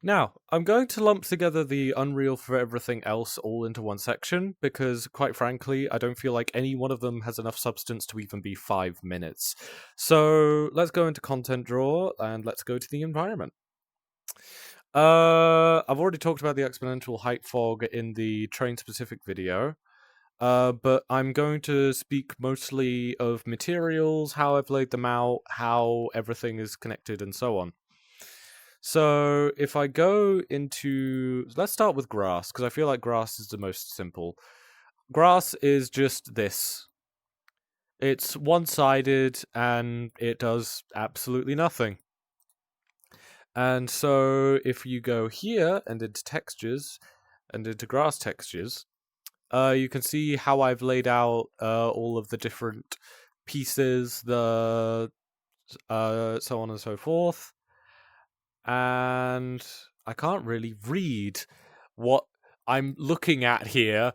Now, I'm going to lump together the Unreal for everything else all into one section because, quite frankly, I don't feel like any one of them has enough substance to even be 5 minutes. So let's go into Content Draw and let's go to the environment. I've already talked about the exponential height fog in the train-specific video. But I'm going to speak mostly of materials, how I've laid them out, how everything is connected, and so on. So if I go into... Let's start with grass, because I feel like grass is the most simple. Grass is just this. It's one-sided, and it does absolutely nothing. And so if you go here, and into textures, and into grass textures, you can see how I've laid out all of the different pieces, the so on and so forth. And I can't really read what I'm looking at here.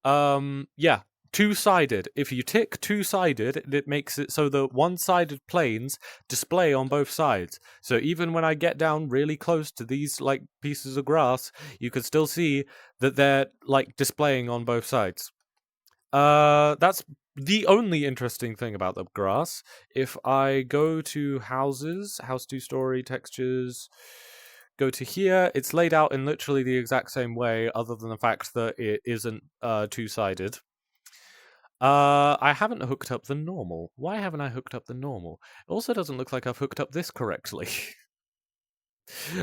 Yeah, two-sided. If you tick two-sided, it makes it so the one-sided planes display on both sides. So even when I get down really close to these like pieces of grass, you can still see that they're like displaying on both sides. That's the only interesting thing about the grass. If I go to houses, house 2-story textures, go to here, it's laid out in literally the exact same way, other than the fact that it isn't two-sided. I haven't hooked up the normal. Why haven't I hooked up the normal? It also doesn't look like I've hooked up this correctly.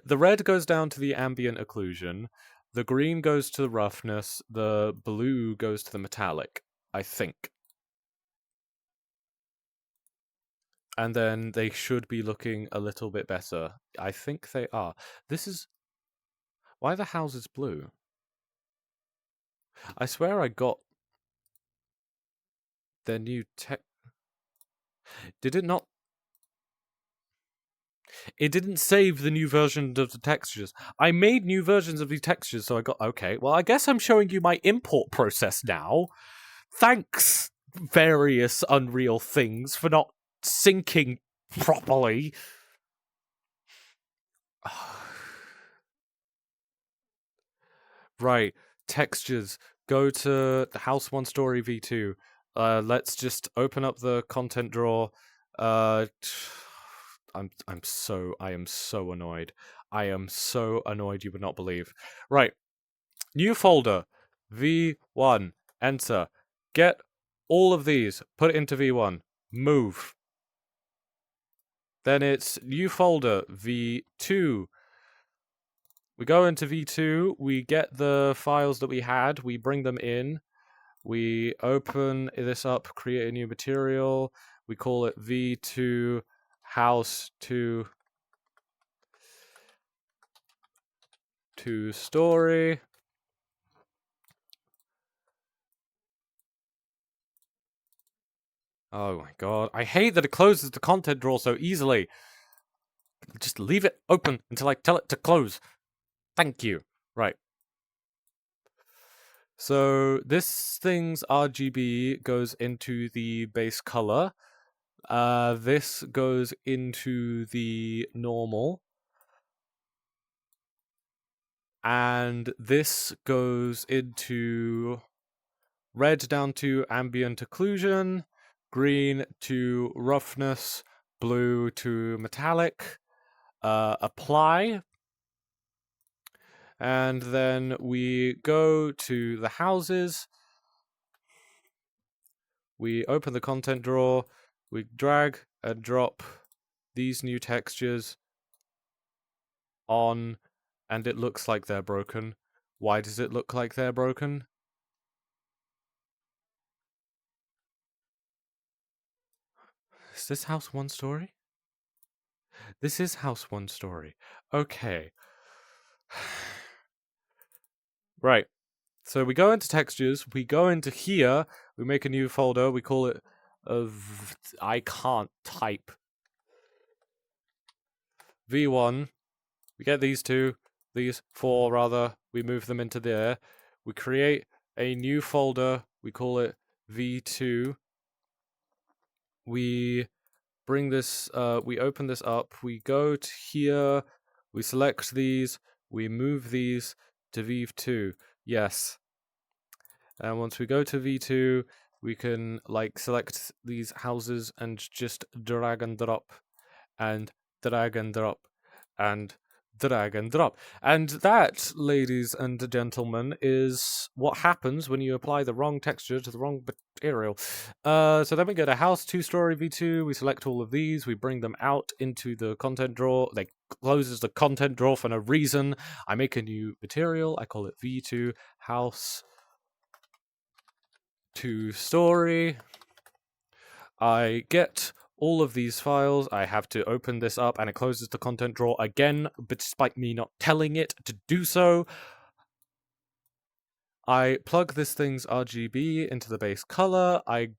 The red goes down to the ambient occlusion, the green goes to the roughness, the blue goes to the metallic, I think. And then they should be looking a little bit better. I think they are. This is... Why are the houses blue? I swear I got their new tech... Did it not... It didn't save the new version of the textures. I made new versions of these textures, so I got... Okay, well, I guess I'm showing you my import process now. Thanks, various Unreal things, for not syncing properly. Right, textures. Go to the House 1-story v2. Let's just open up the content drawer. I am so annoyed. I am so annoyed you would not believe. Right. New folder. V1. Enter. Get all of these. Put it into V1. Move. Then it's new folder. V2. We go into V2, we get the files that we had, we bring them in, we open this up, create a new material, we call it V2 house 2-story. Oh my god, I hate that it closes the content drawer so easily. Just leave it open until I tell it to close. Thank you. Right. So this thing's RGB goes into the base color. This goes into the normal. And this goes into red down to ambient occlusion, green to roughness, blue to metallic. Apply. And then we go to the houses. We open the content drawer. We drag and drop these new textures on, and it looks like they're broken. Why does it look like they're broken? Is this house 1-story? This is house 1-story. Okay. Right. So we go into textures, we go into here, we make a new folder, we call it I can't type. V1. We get these four rather, we move them into there. We create a new folder, we call it V2. We bring this, we open this up, we go to here, We select these. We move these to V2. Yes. And once we go to V2, we can like select these houses and just drag and drop and drag and drop and drag and drop. And that, ladies and gentlemen, is what happens when you apply the wrong texture to the wrong material. So then we go to house 2-story V2, we select all of these, we bring them out into the content drawer. They closes the content drawer for no reason. I make a new material, I call it V2 house 2-story. I get all of these files. I have to open this up and it closes the content drawer again, but despite me not telling it to do so. I plug this thing's RGB into the base color. I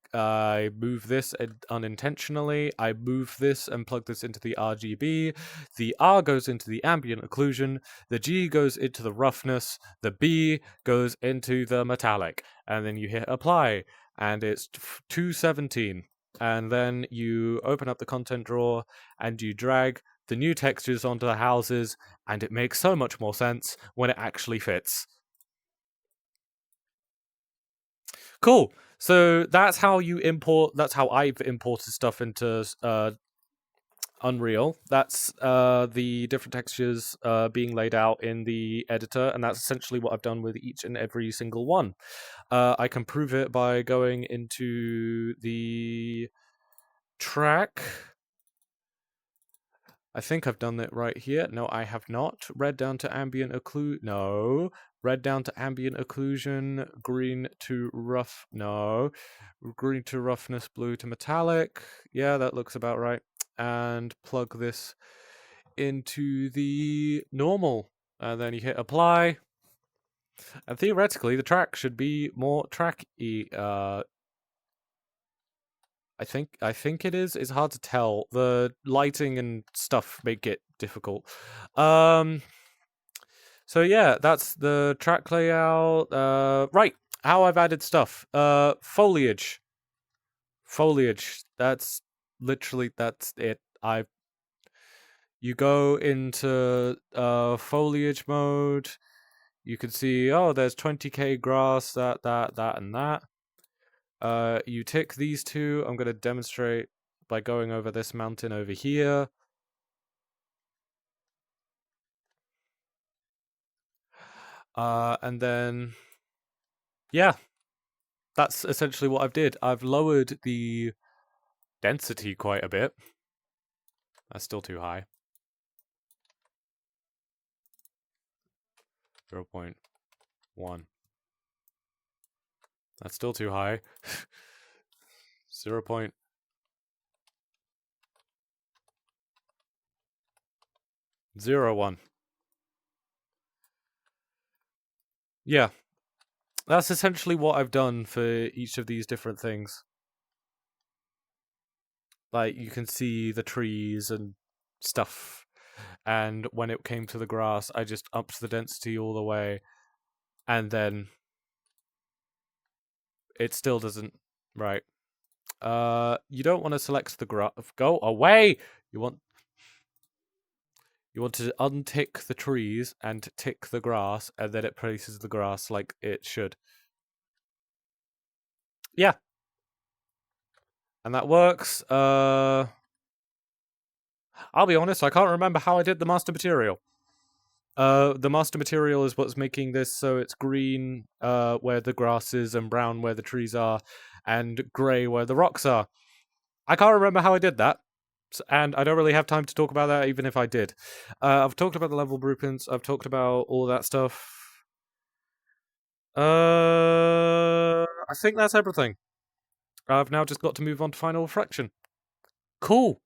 move this unintentionally. I move this and plug this into the RGB. The R goes into the ambient occlusion. The G goes into the roughness. The B goes into the metallic. And then you hit apply, and it's 217. And then you open up the content drawer and you drag the new textures onto the houses, and it makes so much more sense when it actually fits. Cool. So that's how you import. That's how I've imported stuff into Unreal. That's the different textures being laid out in the editor, and that's essentially what I've done with each and every single one. I can prove it by going into the track. I think I've done it right here. No, I have not. Red down to ambient occlusion. No. Red down to ambient occlusion. Green to rough. No. Green to roughness. Blue to metallic. Yeah, that looks about right. And plug this into the normal. And then you hit apply. And theoretically, the track should be more tracky. I think it is. It's hard to tell. The lighting and stuff make it difficult. So yeah, that's the track layout. Right, how I've added stuff. Foliage. Foliage. That's it. You go into foliage mode. You can see, oh, there's 20k grass, that, and that. You tick these two. I'm going to demonstrate by going over this mountain over here. And then, yeah, that's essentially what I've did. I've lowered the density quite a bit. That's still too high. 0.1. That's still too high. 0.01. Yeah, that's essentially what I've done for each of these different things. Like, you can see the trees and stuff. And when it came to the grass, I just upped the density all the way. And then it still doesn't... Right. You don't want to select the grass. Go away! You want to untick the trees and tick the grass, and then it places the grass like it should. Yeah. And that works. I'll be honest, I can't remember how I did the master material. The master material is what's making this so it's green where the grass is and brown where the trees are and grey where the rocks are. I can't remember how I did that. And I don't really have time to talk about that, even if I did. I've talked about the level blueprints. I've talked about all that stuff. I think that's everything. I've now just got to move on to final reflection. Cool.